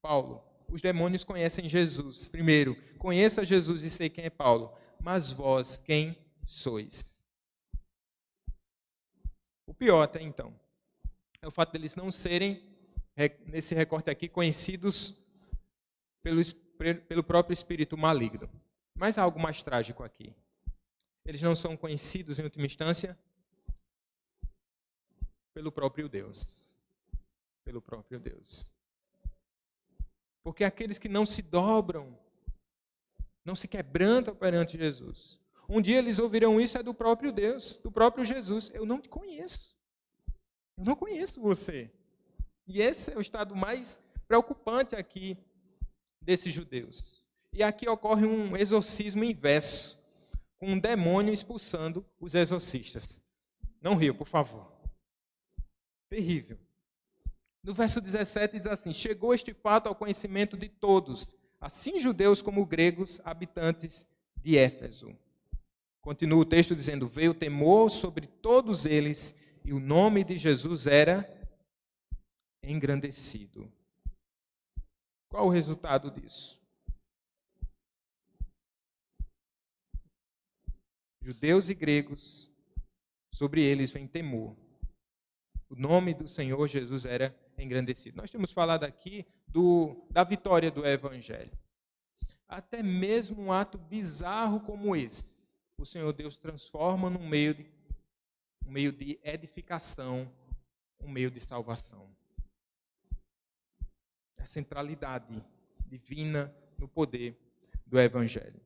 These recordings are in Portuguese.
Paulo, os demônios conhecem Jesus. Primeiro, conheça Jesus e sei quem é Paulo. Mas vós, quem sois? O pior até então é o fato deles não serem, nesse recorte aqui, conhecidos pelo próprio espírito maligno. Mas há algo mais trágico aqui. Eles não são conhecidos, em última instância, pelo próprio Deus. Pelo próprio Deus. Porque aqueles que não se dobram, não se quebrantam perante Jesus, um dia eles ouvirão isso, é do próprio Deus, do próprio Jesus. Eu não te conheço. Eu não conheço você. E esse é o estado mais preocupante aqui desses judeus. E aqui ocorre um exorcismo inverso, com um demônio expulsando os exorcistas. Não riam, por favor. Terrível. No verso 17 diz assim: chegou este fato ao conhecimento de todos, assim judeus como gregos, habitantes de Éfeso. Continua o texto dizendo: veio temor sobre todos eles, e o nome de Jesus era engrandecido. Qual o resultado disso? Judeus e gregos, sobre eles vem temor. O nome do Senhor Jesus era engrandecido. Nós temos falado aqui da vitória do Evangelho. Até mesmo um ato bizarro como esse, o Senhor Deus transforma num meio de edificação, um meio de salvação. A centralidade divina no poder do Evangelho.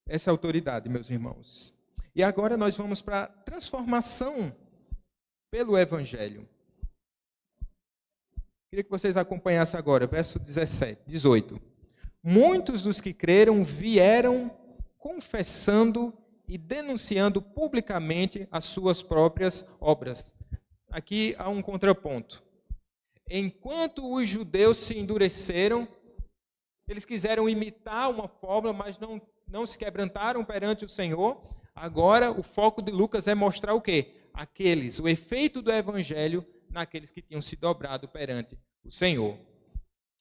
Essa é a autoridade, meus irmãos. E agora nós vamos para a transformação pelo Evangelho. Queria que vocês acompanhassem agora, verso 18. Muitos dos que creram vieram confessando e denunciando publicamente as suas próprias obras. Aqui há um contraponto. Enquanto os judeus se endureceram, eles quiseram imitar uma fórmula, mas não se quebrantaram perante o Senhor. Agora o foco de Lucas é mostrar o quê? O efeito do Evangelho naqueles que tinham se dobrado perante o Senhor.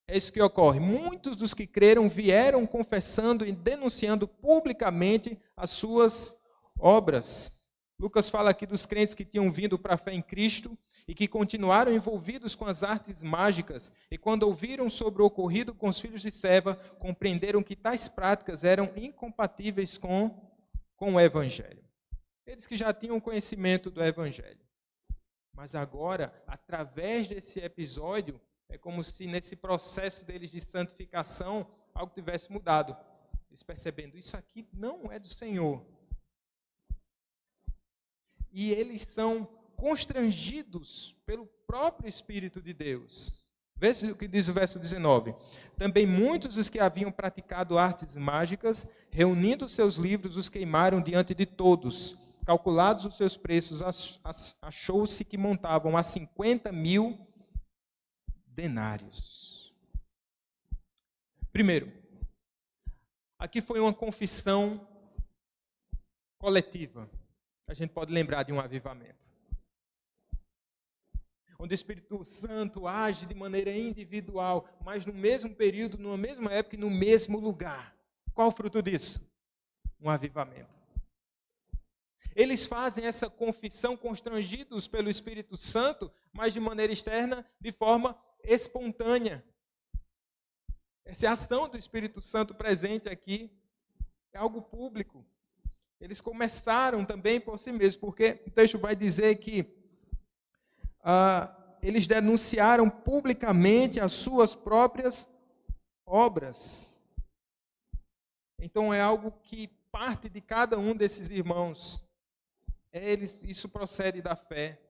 É isso que ocorre. Muitos dos que creram vieram confessando e denunciando publicamente as suas obras. Lucas fala aqui dos crentes que tinham vindo para a fé em Cristo e que continuaram envolvidos com as artes mágicas, e quando ouviram sobre o ocorrido com os filhos de Seva, compreenderam que tais práticas eram incompatíveis com o Evangelho. Eles que já tinham conhecimento do Evangelho. Mas agora, através desse episódio, é como se nesse processo deles de santificação, algo tivesse mudado. Eles percebendo, isso aqui não é do Senhor. E eles são constrangidos pelo próprio Espírito de Deus. Veja o que diz o verso 19. Também muitos dos que haviam praticado artes mágicas, reunindo seus livros, os queimaram diante de todos. Calculados os seus preços, achou-se que montavam a 50.000 denários. Primeiro, aqui foi uma confissão coletiva. A gente pode lembrar de um avivamento, onde o Espírito Santo age de maneira individual, mas no mesmo período, numa mesma época e no mesmo lugar. Qual o fruto disso? Um avivamento. Eles fazem essa confissão constrangidos pelo Espírito Santo, mas de maneira externa, de forma espontânea. Essa ação do Espírito Santo presente aqui é algo público. Eles começaram também por si mesmos, porque o texto vai dizer que eles denunciaram publicamente as suas próprias obras. Então é algo que parte de cada um desses irmãos. Isso procede da fé.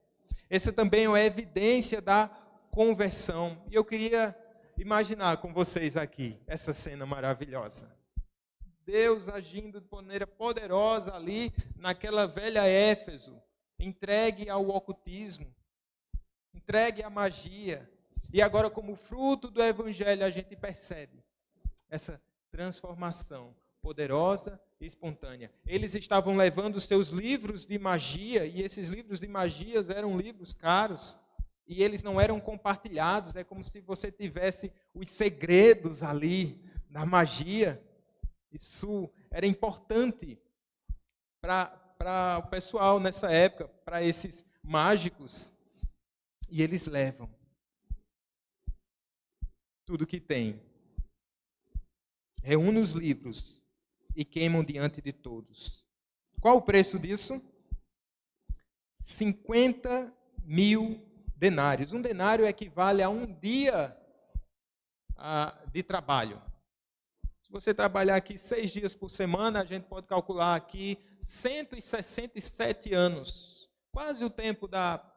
Essa também é uma evidência da conversão. E eu queria imaginar com vocês aqui essa cena maravilhosa. Deus agindo de maneira poderosa ali naquela velha Éfeso, entregue ao ocultismo, entregue à magia. E agora, como fruto do Evangelho, a gente percebe essa transformação poderosa e espontânea. Eles estavam levando seus livros de magia, e esses livros de magias eram livros caros. e eles não eram compartilhados. É como se você tivesse os segredos ali da magia. Isso era importante para o pessoal nessa época, para esses mágicos. E eles levam tudo que tem, reúnem os livros e queimam diante de todos. Qual o preço disso? 50.000 denários. Um denário equivale a um dia de trabalho. Se você trabalhar aqui 6 dias por semana, a gente pode calcular aqui 167 anos. Quase o tempo da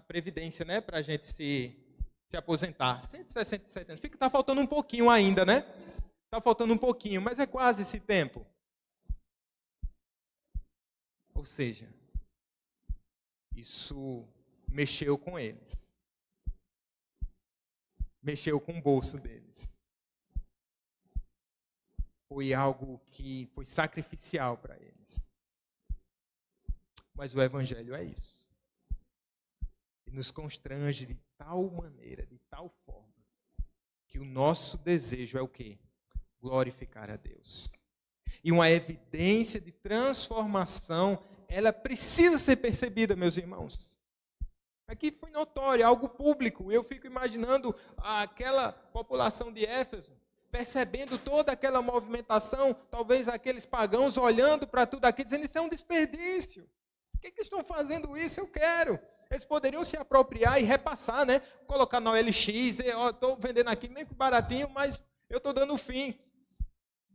Previdência, né? Para a gente se aposentar. 167 anos. Está faltando um pouquinho ainda, né? Está faltando um pouquinho, mas é quase esse tempo. Ou seja, isso mexeu com eles. Mexeu com o bolso deles. Foi algo que foi sacrificial para eles. Mas o Evangelho é isso. E nos constrange de tal maneira, de tal forma, que o nosso desejo é o quê? Glorificar a Deus. E uma evidência de transformação, ela precisa ser percebida, meus irmãos. Aqui foi notório, algo público. Eu fico imaginando aquela população de Éfeso, percebendo toda aquela movimentação, talvez aqueles pagãos olhando para tudo aqui, dizendo, isso é um desperdício. Por que estão fazendo isso? Eu quero. Eles poderiam se apropriar e repassar, né? Colocar na OLX, estou vendendo aqui meio que baratinho, mas eu estou dando o fim.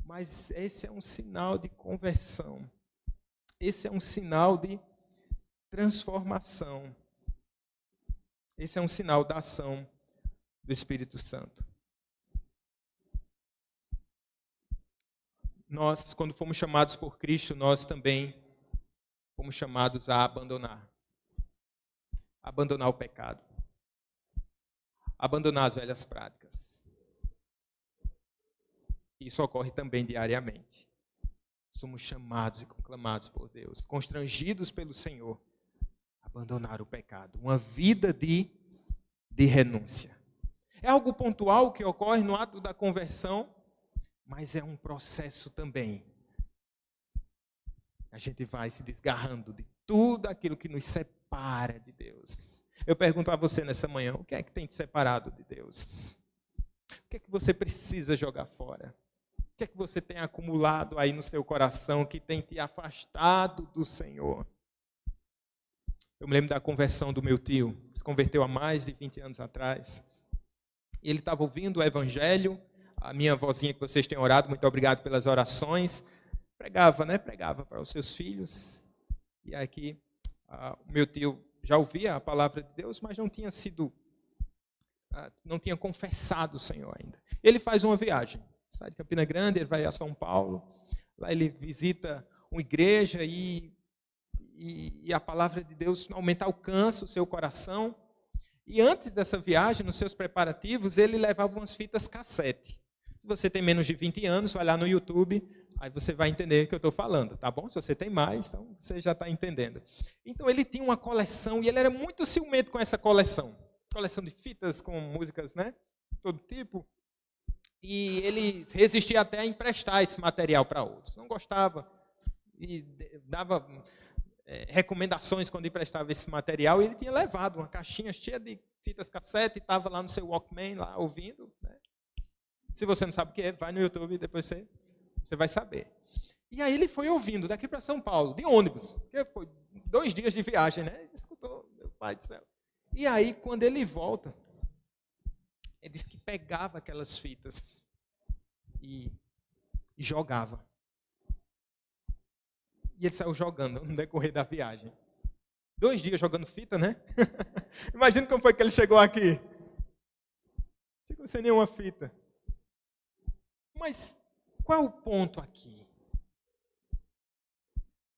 Mas esse é um sinal de conversão. Esse é um sinal de transformação. Esse é um sinal da ação do Espírito Santo. Nós, quando fomos chamados por Cristo, nós também fomos chamados a abandonar. Abandonar o pecado. Abandonar as velhas práticas. Isso ocorre também diariamente. Somos chamados e conclamados por Deus, constrangidos pelo Senhor, a abandonar o pecado. Uma vida de renúncia. É algo pontual que ocorre no ato da conversão, mas é um processo também. A gente vai se desgarrando de tudo aquilo que nos separa de Deus. Eu pergunto a você nessa manhã, o que é que tem te separado de Deus? O que é que você precisa jogar fora? O que é que você tem acumulado aí no seu coração que tem te afastado do Senhor? Eu me lembro da conversão do meu tio, se converteu há mais de 20 anos atrás. Ele estava ouvindo o Evangelho, a minha vozinha que vocês têm orado, muito obrigado pelas orações, pregava para os seus filhos. E aqui, o meu tio já ouvia a palavra de Deus, mas não tinha confessado o Senhor ainda. Ele faz uma viagem. Sai de Campina Grande, ele vai a São Paulo, lá ele visita uma igreja e a palavra de Deus finalmente alcança o seu coração. E antes dessa viagem, nos seus preparativos, ele levava umas fitas cassete. Se você tem menos de 20 anos, vai lá no YouTube, aí você vai entender o que eu estou falando, tá bom? Se você tem mais, então você já está entendendo. Então ele tinha uma coleção e ele era muito ciumento com essa coleção. Coleção de fitas com músicas, né? Todo tipo. E ele resistia até a emprestar esse material para outros. Não gostava e dava recomendações quando emprestava esse material. E ele tinha levado uma caixinha cheia de fitas cassete e estava lá no seu Walkman, lá ouvindo. Né? Se você não sabe o que é, vai no YouTube e depois você vai saber. E aí ele foi ouvindo daqui para São Paulo, de ônibus. Porque foi 2 dias de viagem, né? Ele escutou, meu pai do céu. E aí, quando ele volta, ele disse que pegava aquelas fitas e jogava. E ele saiu jogando no decorrer da viagem. 2 dias jogando fita, né? Imagina como foi que ele chegou aqui. Chegou sem nenhuma fita. Mas qual é o ponto aqui?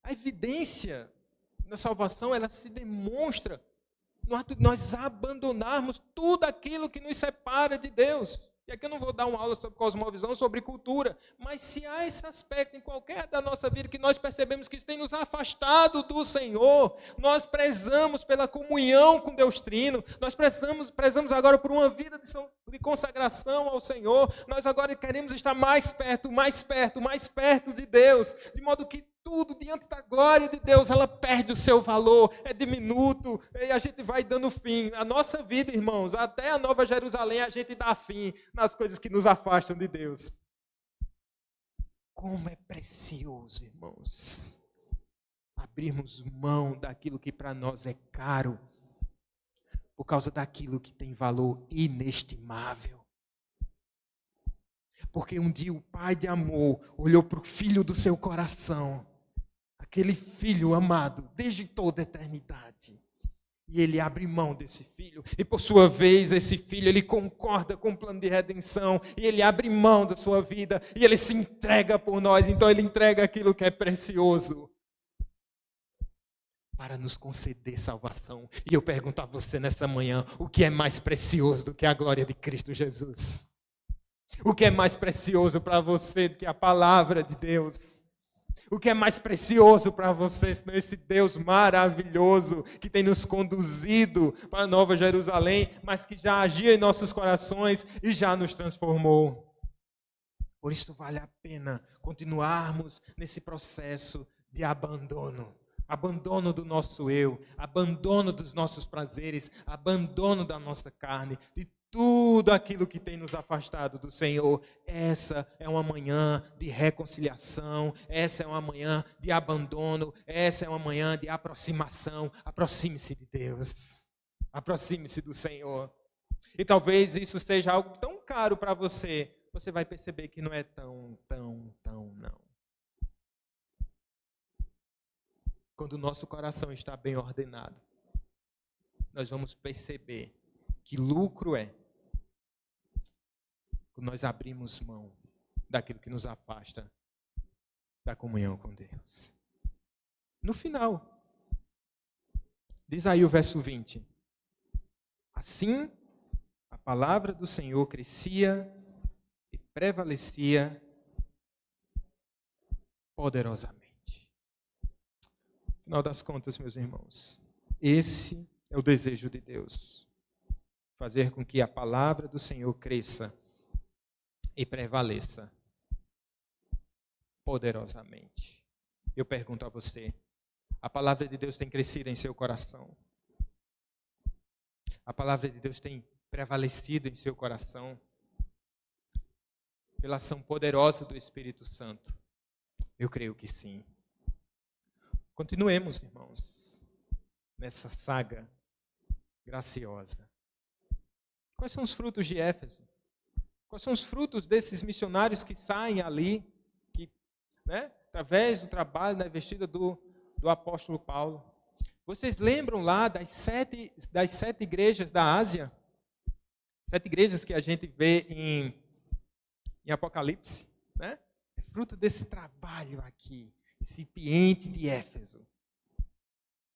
A evidência da salvação, ela se demonstra no ato de nós abandonarmos tudo aquilo que nos separa de Deus. E aqui eu não vou dar uma aula sobre cosmovisão, sobre cultura, mas se há esse aspecto em qualquer da nossa vida que nós percebemos que isso tem nos afastado do Senhor, nós prezamos pela comunhão com Deus Trino, nós prezamos agora por uma vida de consagração ao Senhor, nós agora queremos estar mais perto, mais perto, mais perto de Deus, de modo que tudo diante da glória de Deus, ela perde o seu valor, é diminuto, e a gente vai dando fim. A nossa vida, irmãos, até a Nova Jerusalém, a gente dá fim nas coisas que nos afastam de Deus. Como é precioso, irmãos, abrirmos mão daquilo que para nós é caro, por causa daquilo que tem valor inestimável. Porque um dia o Pai de amor olhou para o filho do seu coração, aquele filho amado desde toda a eternidade. E ele abre mão desse filho. E por sua vez, esse filho, ele concorda com o plano de redenção. E ele abre mão da sua vida. E ele se entrega por nós. Então ele entrega aquilo que é precioso para nos conceder salvação. E eu pergunto a você nessa manhã, o que é mais precioso do que a glória de Cristo Jesus? O que é mais precioso para você do que a palavra de Deus? O que é mais precioso para você senão esse Deus maravilhoso que tem nos conduzido para a Nova Jerusalém, mas que já agia em nossos corações e já nos transformou? Por isso vale a pena continuarmos nesse processo de abandono. Abandono do nosso eu, abandono dos nossos prazeres, abandono da nossa carne, de tudo aquilo que tem nos afastado do Senhor. Essa é uma manhã de reconciliação, essa é uma manhã de abandono, essa é uma manhã de aproximação. Aproxime-se de Deus, aproxime-se do Senhor. E talvez isso seja algo tão caro para você, você vai perceber que não é tão, não. Quando o nosso coração está bem ordenado, nós vamos perceber que lucro é quando nós abrimos mão daquilo que nos afasta da comunhão com Deus. No final, diz aí o verso 20. Assim, a palavra do Senhor crescia e prevalecia poderosamente. No final das contas, meus irmãos, esse é o desejo de Deus. Fazer com que a palavra do Senhor cresça e prevaleça poderosamente. Eu pergunto a você, a palavra de Deus tem crescido em seu coração? A palavra de Deus tem prevalecido em seu coração? Pela ação poderosa do Espírito Santo? Eu creio que sim. Continuemos, irmãos, nessa saga graciosa. Quais são os frutos de Éfeso? Quais são os frutos desses missionários que saem ali, que, através do trabalho na investida do apóstolo Paulo? Vocês lembram lá das sete igrejas da Ásia? 7 igrejas que a gente vê em Apocalipse, né? É fruto desse trabalho aqui, incipiente de Éfeso.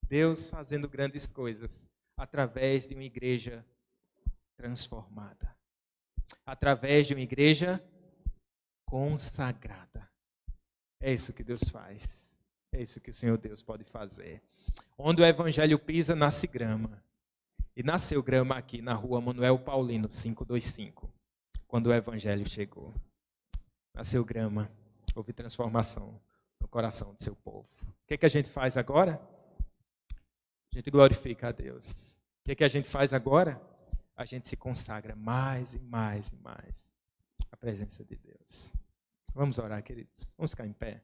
Deus fazendo grandes coisas através de uma igreja transformada. Através de uma igreja consagrada. É isso que Deus faz. É isso que o Senhor Deus pode fazer. Onde o evangelho pisa, nasce grama. E nasceu grama aqui na rua Manuel Paulino, 525. Quando o evangelho chegou. Nasceu grama. Houve transformação no coração do seu povo. O que é que a gente faz agora? A gente glorifica a Deus. O que é que a gente faz agora? A gente se consagra mais e mais e mais à presença de Deus. Vamos orar, queridos. Vamos ficar em pé.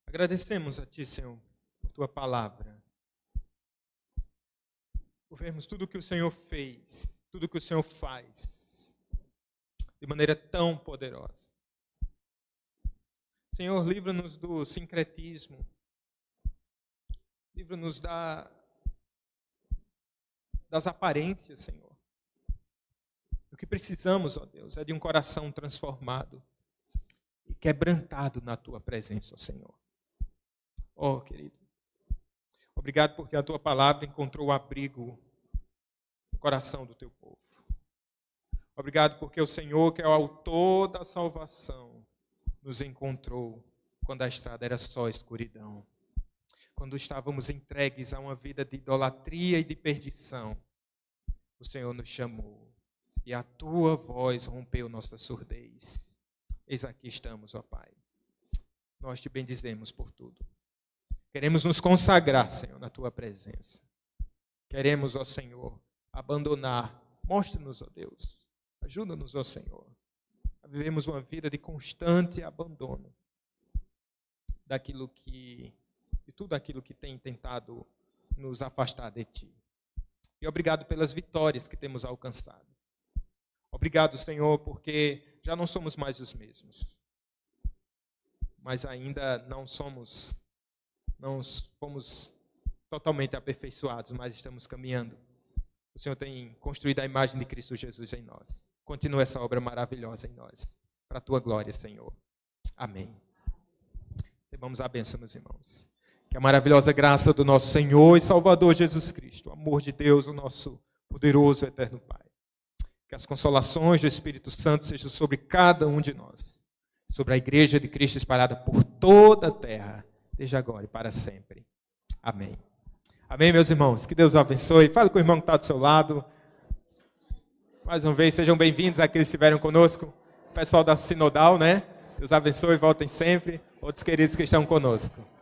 Agradecemos a Ti, Senhor, por Tua palavra. Por vermos tudo o que o Senhor fez, tudo o que o Senhor faz, de maneira tão poderosa. Senhor, livra-nos do sincretismo, livra-nos das aparências, Senhor. O que precisamos, ó Deus, é de um coração transformado e quebrantado na tua presença, ó Senhor. Ó, querido, obrigado porque a tua palavra encontrou abrigo no coração do teu povo. Obrigado porque o Senhor, que é o autor da salvação, nos encontrou quando a estrada era só escuridão. Quando estávamos entregues a uma vida de idolatria e de perdição, o Senhor nos chamou e a tua voz rompeu nossa surdez. Eis aqui estamos, ó Pai. Nós te bendizemos por tudo. Queremos nos consagrar, Senhor, na tua presença. Queremos, ó Senhor, abandonar. Mostra-nos, ó Deus. Ajuda-nos, ó Senhor, a vivermos uma vida de constante abandono de tudo aquilo que tem tentado nos afastar de Ti. E obrigado pelas vitórias que temos alcançado. Obrigado, Senhor, porque já não somos mais os mesmos. Mas ainda não fomos totalmente aperfeiçoados, mas estamos caminhando. O Senhor tem construído a imagem de Cristo Jesus em nós. Continua essa obra maravilhosa em nós. Para a tua glória, Senhor. Amém. Recebamos a bênção, meus irmãos. Que a maravilhosa graça do nosso Senhor e Salvador Jesus Cristo, o amor de Deus, o nosso poderoso e eterno Pai. Que as consolações do Espírito Santo sejam sobre cada um de nós. Sobre a igreja de Cristo espalhada por toda a terra, desde agora e para sempre. Amém. Amém, meus irmãos. Que Deus os abençoe. Fale com o irmão que está do seu lado. Mais uma vez, sejam bem-vindos àqueles que estiveram conosco. O pessoal da Sinodal, né? Deus abençoe, voltem sempre. Outros queridos que estão conosco.